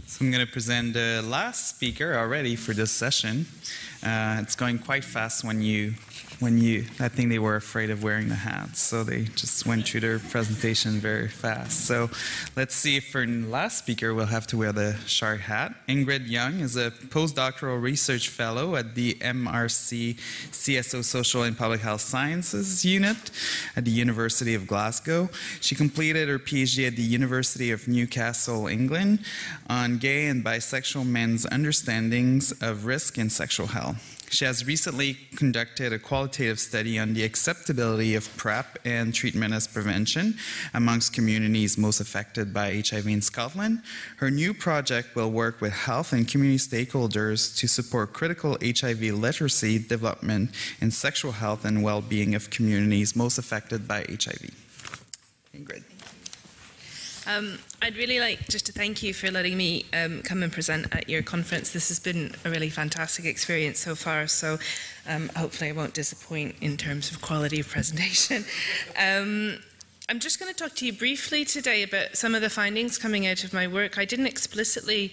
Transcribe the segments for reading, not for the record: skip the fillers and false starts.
So I'm going to present the last speaker already for this session. It's going quite fast I think they were afraid of wearing the hats, so they just went through their presentation very fast. So let's see if for the last speaker we'll have to wear the short hat. Ingrid Young is a postdoctoral research fellow at the MRC CSO Social and Public Health Sciences Unit at the University of Glasgow. She completed her PhD at the University of Newcastle, England, on gay and bisexual men's understandings of risk in sexual health. She has recently conducted a qualitative study on the acceptability of PrEP and treatment as prevention amongst communities most affected by HIV in Scotland. Her new project will work with health and community stakeholders to support critical HIV literacy development in sexual health and well-being of communities most affected by HIV. Ingrid. I'd really like just to thank you for letting me come and present at your conference. This has been a really fantastic experience so far, so hopefully I won't disappoint in terms of quality of presentation. I'm just going to talk to you briefly today about some of the findings coming out of my work. I didn't explicitly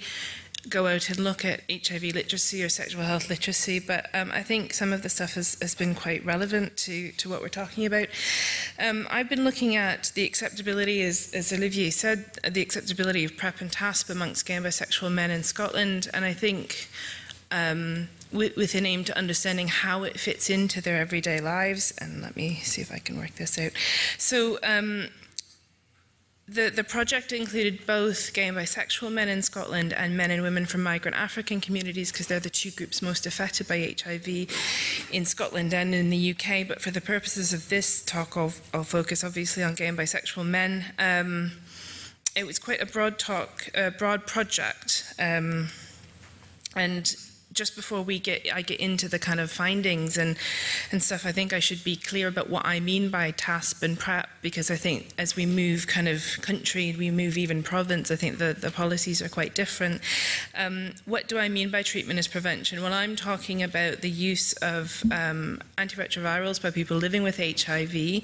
go out and look at HIV literacy or sexual health literacy, but I think some of the stuff has been quite relevant to what we're talking about. I've been looking at the acceptability, as Olivier said, the acceptability of PrEP and TasP amongst gay and bisexual men in Scotland, and I think with an aim to understanding how it fits into their everyday lives. And let me see if I can work this out. So the project included both gay and bisexual men in Scotland and men and women from migrant African communities, because they're the two groups most affected by HIV in Scotland and in the UK. But for the purposes of this talk, I'll focus obviously on gay and bisexual men. It was quite a broad project, and just before I get into the kind of findings and stuff, I think I should be clear about what I mean by TasP and PrEP, because I think as we move kind of country, we move even province, I think the policies are quite different. What do I mean by treatment as prevention? Well, I'm talking about the use of antiretrovirals by people living with HIV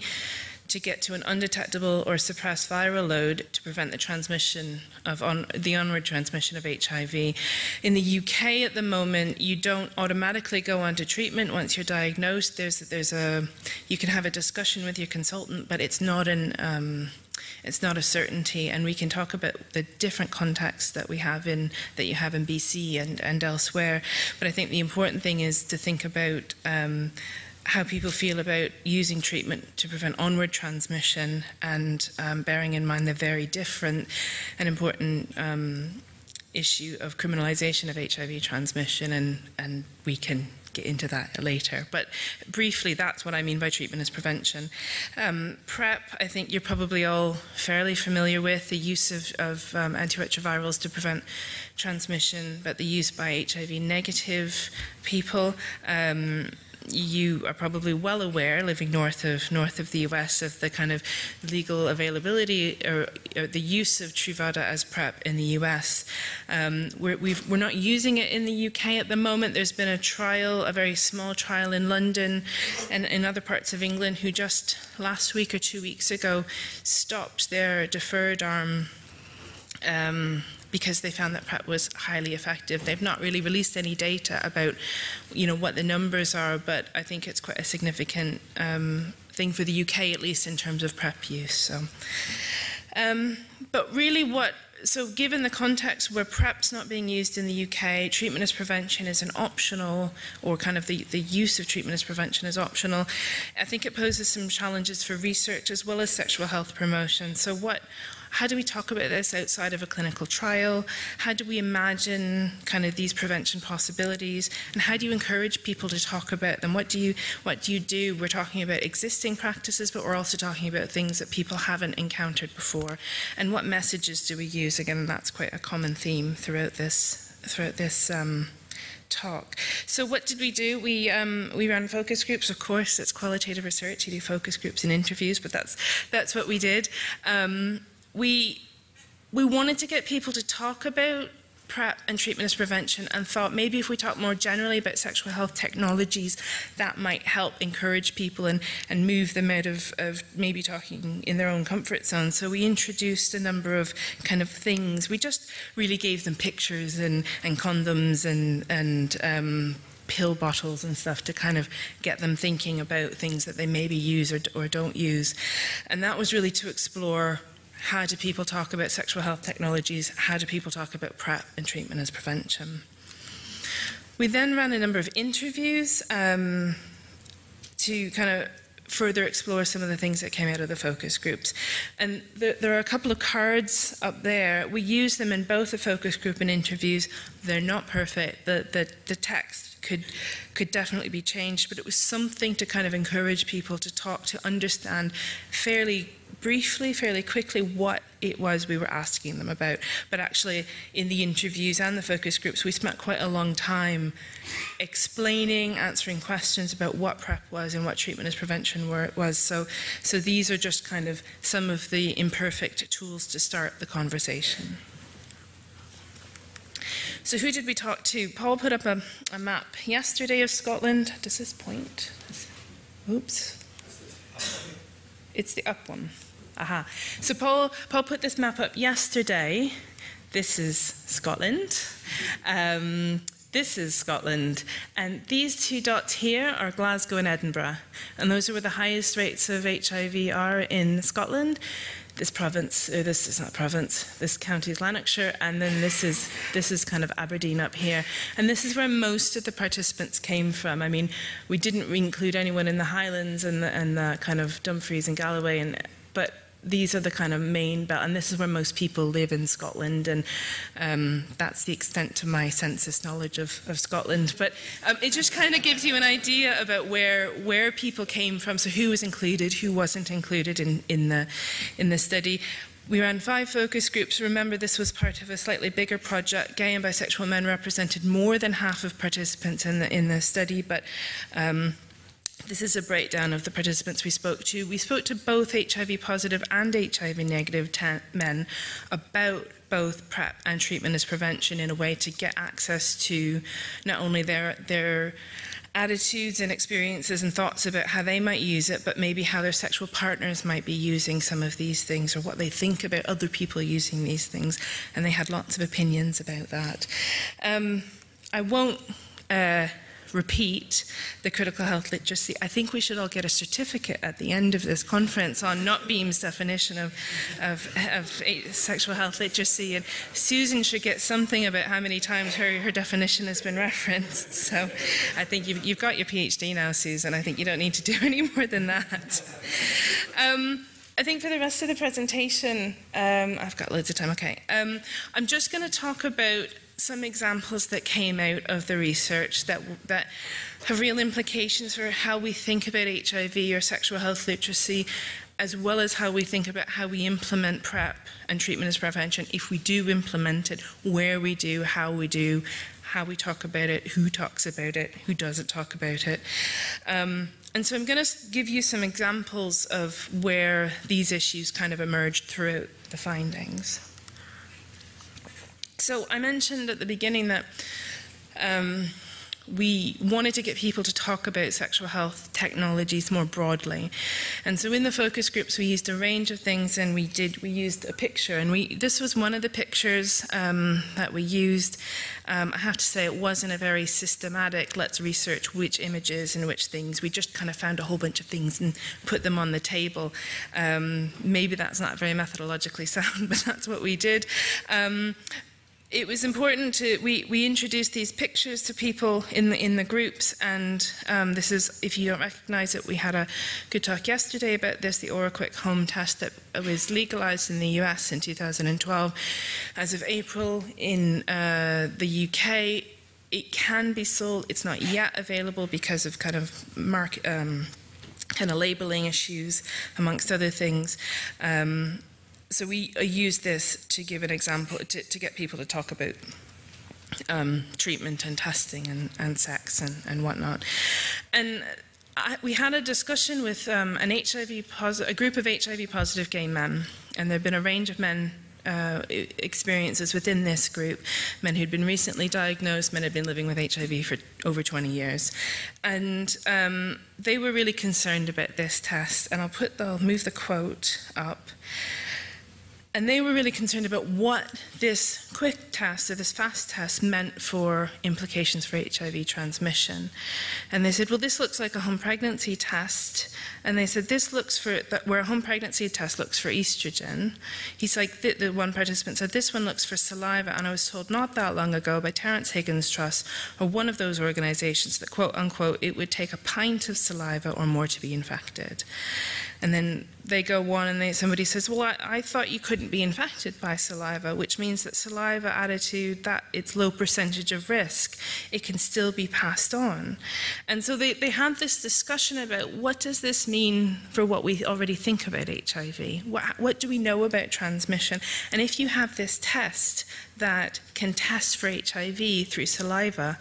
to get to an undetectable or suppressed viral load to prevent the transmission of the onward transmission of HIV. In the UK at the moment, you don't automatically go on to treatment once you're diagnosed. You can have a discussion with your consultant, but it's not a certainty, and we can talk about the different contexts that you have in BC and elsewhere. But I think the important thing is to think about how people feel about using treatment to prevent onward transmission, and bearing in mind the very different and important issue of criminalisation of HIV transmission, and we can get into that later. But briefly, that's what I mean by treatment as prevention. PrEP, I think you're probably all fairly familiar with the use of antiretrovirals to prevent transmission, but the use by HIV negative people. You are probably well aware, living north of the US, of the kind of legal availability or the use of Truvada as PrEP in the US. We're not using it in the UK at the moment. There's been a trial, a very small trial in London and in other parts of England, who just last week or 2 weeks ago stopped their deferred arm because they found that PrEP was highly effective. They've not really released any data about, what the numbers are, but I think it's quite a significant thing for the UK, at least in terms of PrEP use. So, but really so given the context where PrEP's not being used in the UK, treatment as prevention is an optional, or kind of the use of treatment as prevention is optional, I think it poses some challenges for research as well as sexual health promotion. So how do we talk about this outside of a clinical trial? How do we imagine kind of these prevention possibilities? And how do you encourage people to talk about them? What do you do? We're talking about existing practices, but we're also talking about things that people haven't encountered before. And what messages do we use? Again, that's quite a common theme throughout this talk. So what did we do? We ran focus groups. Of course, it's qualitative research. You do focus groups and interviews, but that's what we did. We wanted to get people to talk about PrEP and treatment as prevention, and thought maybe if we talk more generally about sexual health technologies, that might help encourage people and move them out of maybe talking in their own comfort zone. So we introduced a number of kind of things. We just really gave them pictures and condoms and pill bottles and stuff to kind of get them thinking about things that they maybe use or don't use. And that was really to explore, how do people talk about sexual health technologies? How do people talk about PrEP and treatment as prevention? We then ran a number of interviews to kind of further explore some of the things that came out of the focus groups. And there are a couple of cards up there. We use them in both the focus group and interviews. They're not perfect. The text could definitely be changed, but it was something to kind of encourage people to talk, to understand fairly briefly, fairly quickly what it was we were asking them about. But actually, in the interviews and the focus groups, we spent quite a long time explaining, answering questions about what PrEP was and what treatment as prevention was. So these are just kind of some of the imperfect tools to start the conversation. So who did we talk to? Paul put up a map yesterday of Scotland. Does this point? Oops. It's the up one. Aha. So Paul put this map up yesterday. This is Scotland. This is Scotland. And these two dots here are Glasgow and Edinburgh. And those are where the highest rates of HIV are in Scotland. This province, or this is not province, this county is Lanarkshire, and then this is kind of Aberdeen up here. And this is where most of the participants came from. I mean, we didn't include anyone in the Highlands and the kind of Dumfries and Galloway, but these are the kind of main belt, and this is where most people live in Scotland, and that's the extent to my census knowledge of Scotland. But it just kind of gives you an idea about where people came from, so who was included, who wasn't included in the study. We ran 5 focus groups. Remember, this was part of a slightly bigger project. Gay and bisexual men represented more than half of participants in the study, but this is a breakdown of the participants we spoke to. We spoke to both HIV positive and HIV negative men about both PrEP and treatment as prevention in a way to get access to not only their attitudes and experiences and thoughts about how they might use it, but maybe how their sexual partners might be using some of these things, or what they think about other people using these things. And they had lots of opinions about that. I won't repeat the critical health literacy. I think we should all get a certificate at the end of this conference on Not Beam's definition of sexual health literacy, and Susan should get something about how many times her definition has been referenced. So I think you've got your PhD now, Susan. I think you don't need to do any more than that. I think for the rest of the presentation, I've got loads of time, okay. I'm just going to talk about some examples that came out of the research that have real implications for how we think about HIV or sexual health literacy, as well as how we think about how we implement PrEP and treatment as prevention, if we do implement it, where we do, how we talk about it, who talks about it, who doesn't talk about it. And so I'm going to give you some examples of where these issues kind of emerged throughout the findings. So I mentioned at the beginning that we wanted to get people to talk about sexual health technologies more broadly. And so in the focus groups, we used a range of things, and we used a picture. And this was one of the pictures that we used. I have to say, it wasn't a very systematic, let's research which images and which things. We just kind of found a whole bunch of things and put them on the table. Maybe that's not very methodologically sound, but that's what we did. It was important we introduced these pictures to people in the groups, and this is, if you don't recognize it, we had a good talk yesterday about this, the OraQuick home test that was legalized in the US in 2012. As of April in the UK, it can be sold. It's not yet available because of kind of labeling issues, amongst other things. So we used this to give an example, to get people to talk about treatment and testing and sex and whatnot. And we had a discussion with a group of HIV positive gay men, and there have been a range of men experiences within this group, men who'd been recently diagnosed, men who'd been living with HIV for over 20 years. And they were really concerned about this test. And I'll move the quote up. And they were really concerned about what this quick test or this fast test meant for implications for HIV transmission. And they said, well, this looks like a home pregnancy test. And they said, this looks for, where a home pregnancy test looks for estrogen. He's like, the one participant said, this one looks for saliva. And I was told not that long ago by Terence Higgins Trust, or one of those organizations, that, quote unquote, it would take a pint of saliva or more to be infected. And then they go on and somebody says, well, I thought you couldn't be infected by saliva, which means that saliva added to that, its low percentage of risk, it can still be passed on. And so they had this discussion about what does this mean for what we already think about HIV? What do we know about transmission? And if you have this test that can test for HIV through saliva,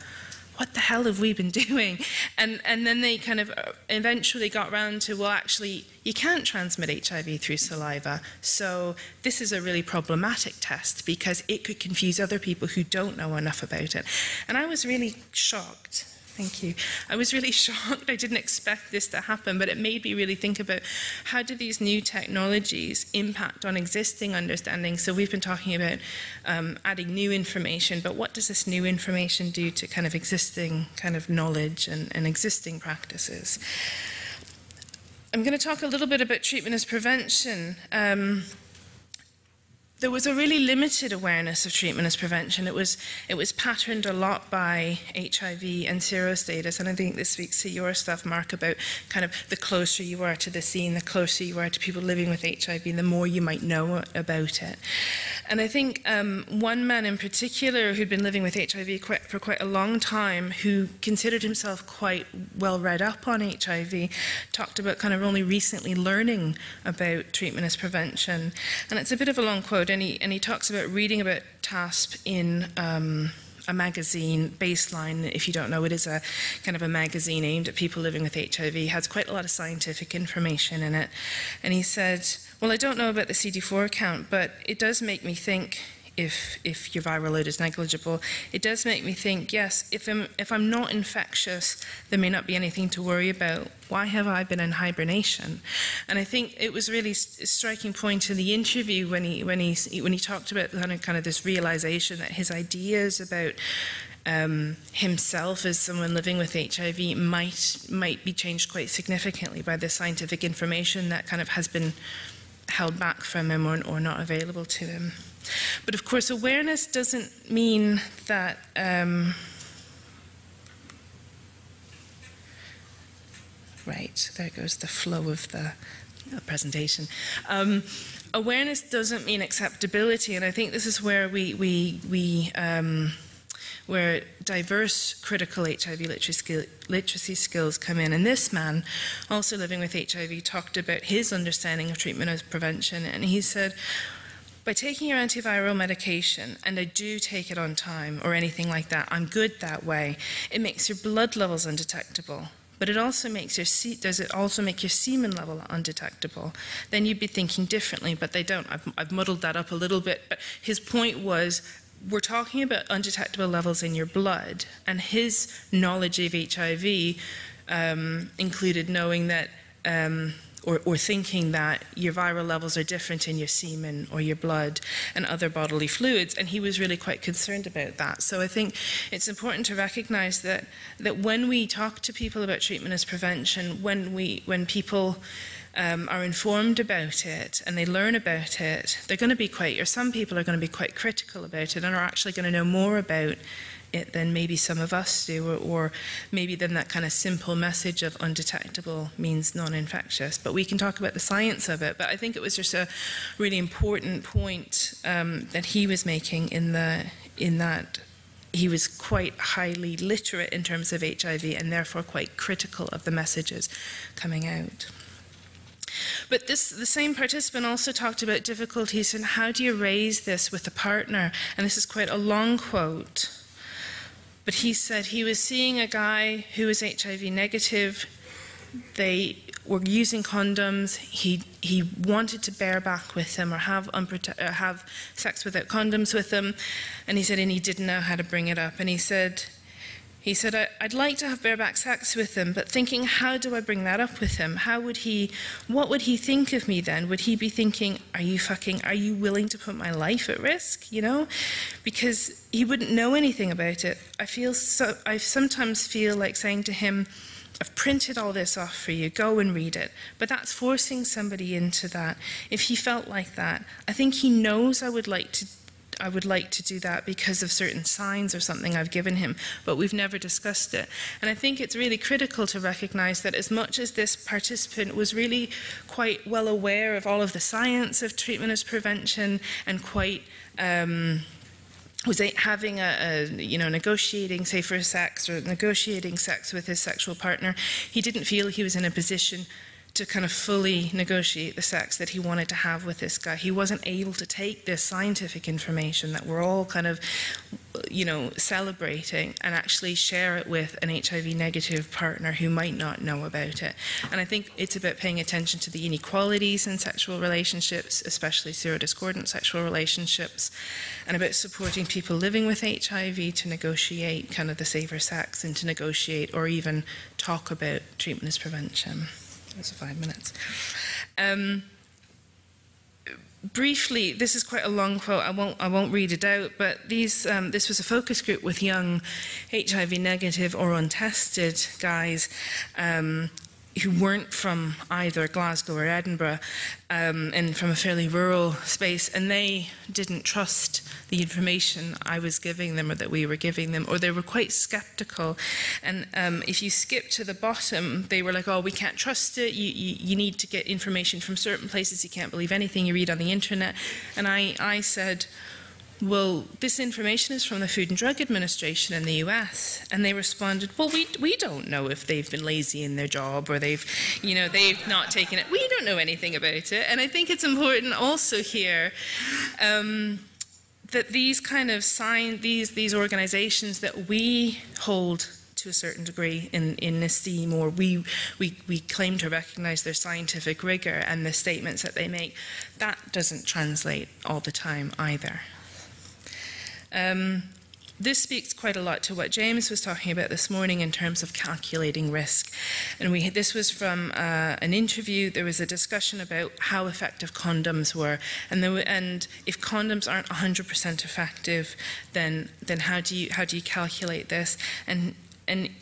what the hell have we been doing? And then they kind of eventually got round to, well, actually, you can't transmit HIV through saliva. So this is a really problematic test because it could confuse other people who don't know enough about it. And I was really shocked. Thank you. I was really shocked. I didn't expect this to happen, but it made me really think about how do these new technologies impact on existing understanding. So we've been talking about adding new information, but what does this new information do to kind of existing kind of knowledge and existing practices? I'm going to talk a little bit about treatment as prevention. There was a really limited awareness of treatment as prevention. It was patterned a lot by HIV and serostatus, and I think this speaks to your stuff, Mark, about kind of the closer you are to the scene, the closer you are to people living with HIV, the more you might know about it. And I think one man in particular who'd been living with HIV for quite a long time, who considered himself quite well read up on HIV, talked about kind of only recently learning about treatment as prevention. And it's a bit of a long quote. And he talks about reading about TasP in a magazine, Baseline. If you don't know, it is a kind of a magazine aimed at people living with HIV. It has quite a lot of scientific information in it. And he said, well, I don't know about the CD4 count, but it does make me think, if your viral load is negligible, it does make me think, yes, if I'm not infectious, there may not be anything to worry about. Why have I been in hibernation? And I think it was really a striking point in the interview when he talked about kind of this realization that his ideas about himself as someone living with HIV might be changed quite significantly by the scientific information that kind of has been held back from him or not available to him. But of course, awareness doesn't mean that right, there goes the flow of the presentation. Awareness doesn't mean acceptability, and I think this is where where diverse critical HIV literacy skills come in. And this man, also living with HIV, talked about his understanding of treatment as prevention, and he said, by taking your antiviral medication, and I do take it on time or anything like that, I'm good that way, it makes your blood levels undetectable. But it also makes does it also make your semen level undetectable? Then you'd be thinking differently, but they don't. I've muddled that up a little bit. But his point was, we're talking about undetectable levels in your blood, and his knowledge of HIV included knowing that or thinking that your viral levels are different in your semen or your blood and other bodily fluids, and he was really quite concerned about that. So I think it's important to recognize that when we talk to people about treatment as prevention, when people are informed about it and they learn about it, they're going to be some people are going to be quite critical about it and are actually going to know more about it than maybe some of us do, or maybe then that kind of simple message of undetectable means non-infectious. But we can talk about the science of it. But I think it was just a really important point that he was making in that he was quite highly literate in terms of HIV and therefore quite critical of the messages coming out. But the same participant also talked about difficulties in how do you raise this with a partner. And this is quite a long quote. But he said he was seeing a guy who was HIV negative they were using condoms. He wanted to bear back with them or have sex without condoms with them, and he said, and he didn't know how to bring it up. And he said, I'd like to have bareback sex with him, but thinking, how do I bring that up with him? What would he think of me then? Would he be thinking, are you willing to put my life at risk, you know? Because he wouldn't know anything about it. I sometimes feel like saying to him, I've printed all this off for you, go and read it. But that's forcing somebody into that. If he felt like that, I think he knows I would like to do that because of certain signs or something I've given him, but we've never discussed it. And I think it's really critical to recognize that as much as this participant was really quite well aware of all of the science of treatment as prevention and quite was having negotiating safer sex or negotiating sex with his sexual partner, he didn't feel he was in a position to kind of fully negotiate the sex that he wanted to have with this guy. He wasn't able to take this scientific information that we're all kind of, celebrating and actually share it with an HIV negative partner who might not know about it. And I think it's about paying attention to the inequalities in sexual relationships, especially serodiscordant sexual relationships, and about supporting people living with HIV to negotiate kind of the safer sex and to negotiate or even talk about treatment as prevention. Those are 5 minutes. Briefly, this is quite a long quote. I won't read it out. But this was a focus group with young HIV negative or untested guys who weren't from either Glasgow or Edinburgh, and from a fairly rural space, and they didn't trust the information I was giving them or that we were giving them, or they were quite skeptical. And if you skip to the bottom, they were like, oh, we can't trust it, you need to get information from certain places, you can't believe anything you read on the internet. And I said, well, this information is from the Food and Drug Administration in the US. And they responded, well, we don't know if they've been lazy in their job or they've not taken it. We don't know anything about it. And I think it's important also here that these kind of these organizations that we hold to a certain degree in esteem, or we claim to recognize their scientific rigor and the statements that they make, that doesn't translate all the time either. This speaks quite a lot to what James was talking about this morning in terms of calculating risk. And this was from an interview. There was a discussion about how effective condoms were. And if condoms aren't 100% effective, then how do you calculate this? And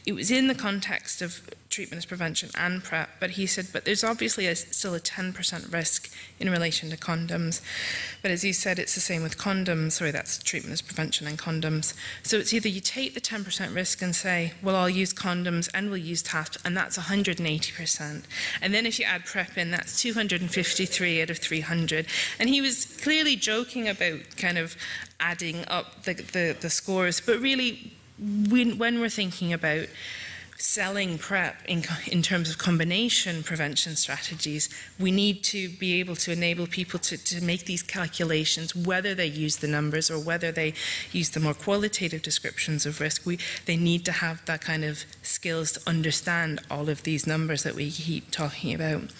it was in the context of treatment as prevention and PrEP, but he said, but there's obviously still a 10% risk in relation to condoms. But as you said, it's the same with condoms. Sorry, that's treatment as prevention and condoms. So it's either you take the 10% risk and say, well, I'll use condoms and we'll use TasP, and that's 180%. And then if you add PrEP in, that's 253 out of 300. And he was clearly joking about kind of adding up the scores, but really, when we're thinking about selling PrEP in terms of combination prevention strategies, we need to be able to enable people to make these calculations, whether they use the numbers or whether they use the more qualitative descriptions of risk. They need to have that kind of skills to understand all of these numbers that we keep talking about.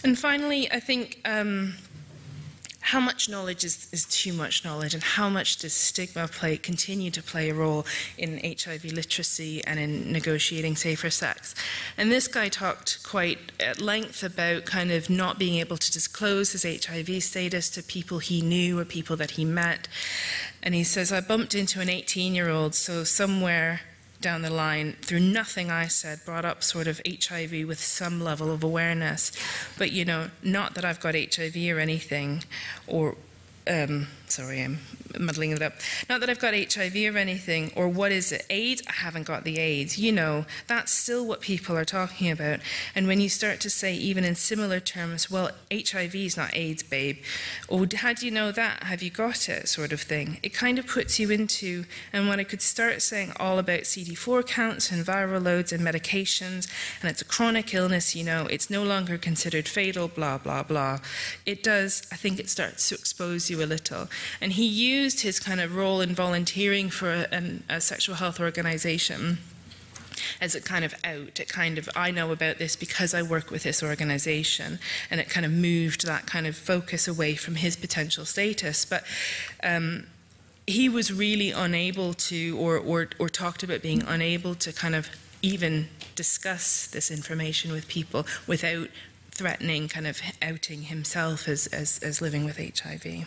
And finally, I think how much knowledge is too much knowledge, and how much does stigma continue to play a role in HIV literacy and in negotiating safer sex? And this guy talked quite at length about kind of not being able to disclose his HIV status to people he knew or people that he met. And he says, I bumped into an 18-year-old, so somewhere down the line, through nothing I said, brought up sort of HIV with some level of awareness. But, not that I've got HIV or anything, or, sorry, I'm muddling it up. Not that I've got HIV or anything, or what is it, AIDS? I haven't got the AIDS. That's still what people are talking about. And when you start to say, even in similar terms, well, HIV is not AIDS, babe. Or how do you know that? Have you got it? Sort of thing. It kind of puts you into, and when I could start saying all about CD4 counts and viral loads and medications, and it's a chronic illness, it's no longer considered fatal, blah, blah, blah. I think it starts to expose you a little. And he used his kind of role in volunteering for a sexual health organization as a kind of out. It kind of, I know about this because I work with this organization, and it kind of moved that kind of focus away from his potential status. But he was really unable to, or talked about being unable to kind of even discuss this information with people without threatening kind of outing himself as living with HIV.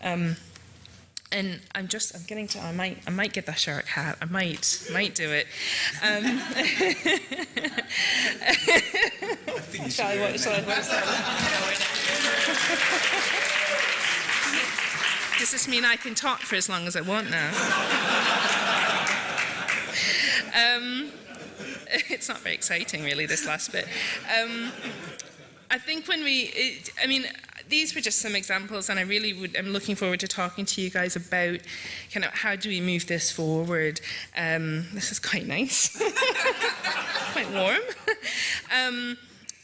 And I'm getting to, I might get that shark hat. I might do it. Shall I watch Does this mean I can talk for as long as I want now? It's not very exciting, really, this last bit. I think when I mean, these were just some examples, and I'm looking forward to talking to you guys about kind of how do we move this forward. This is quite nice, quite warm.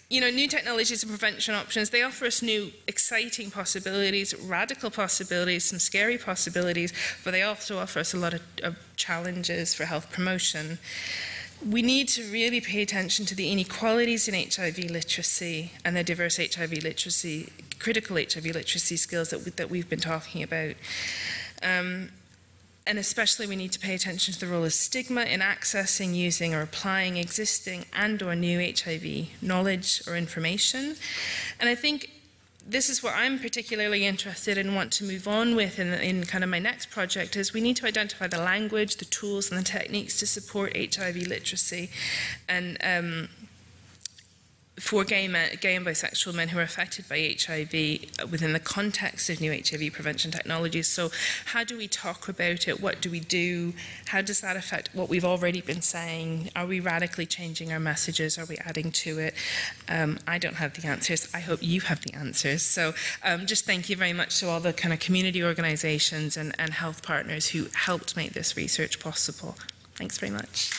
You know, new technologies and prevention options, they offer us new exciting possibilities, radical possibilities, some scary possibilities, but they also offer us a lot of challenges for health promotion. We need to really pay attention to the inequalities in HIV literacy and the diverse HIV literacy, critical HIV literacy skills that we've been talking about. And especially we need to pay attention to the role of stigma in accessing, using or applying existing and or new HIV knowledge or information. And I think this is what I'm particularly interested in and want to move on with in kind of my next project is we need to identify the language, the tools and the techniques to support HIV literacy and for gay and bisexual men who are affected by HIV within the context of new HIV prevention technologies. So how do we talk about it? What do we do? How does that affect what we've already been saying? Are we radically changing our messages? Are we adding to it? I don't have the answers. I hope you have the answers. So just thank you very much to all the kind of community organizations and health partners who helped make this research possible. Thanks very much.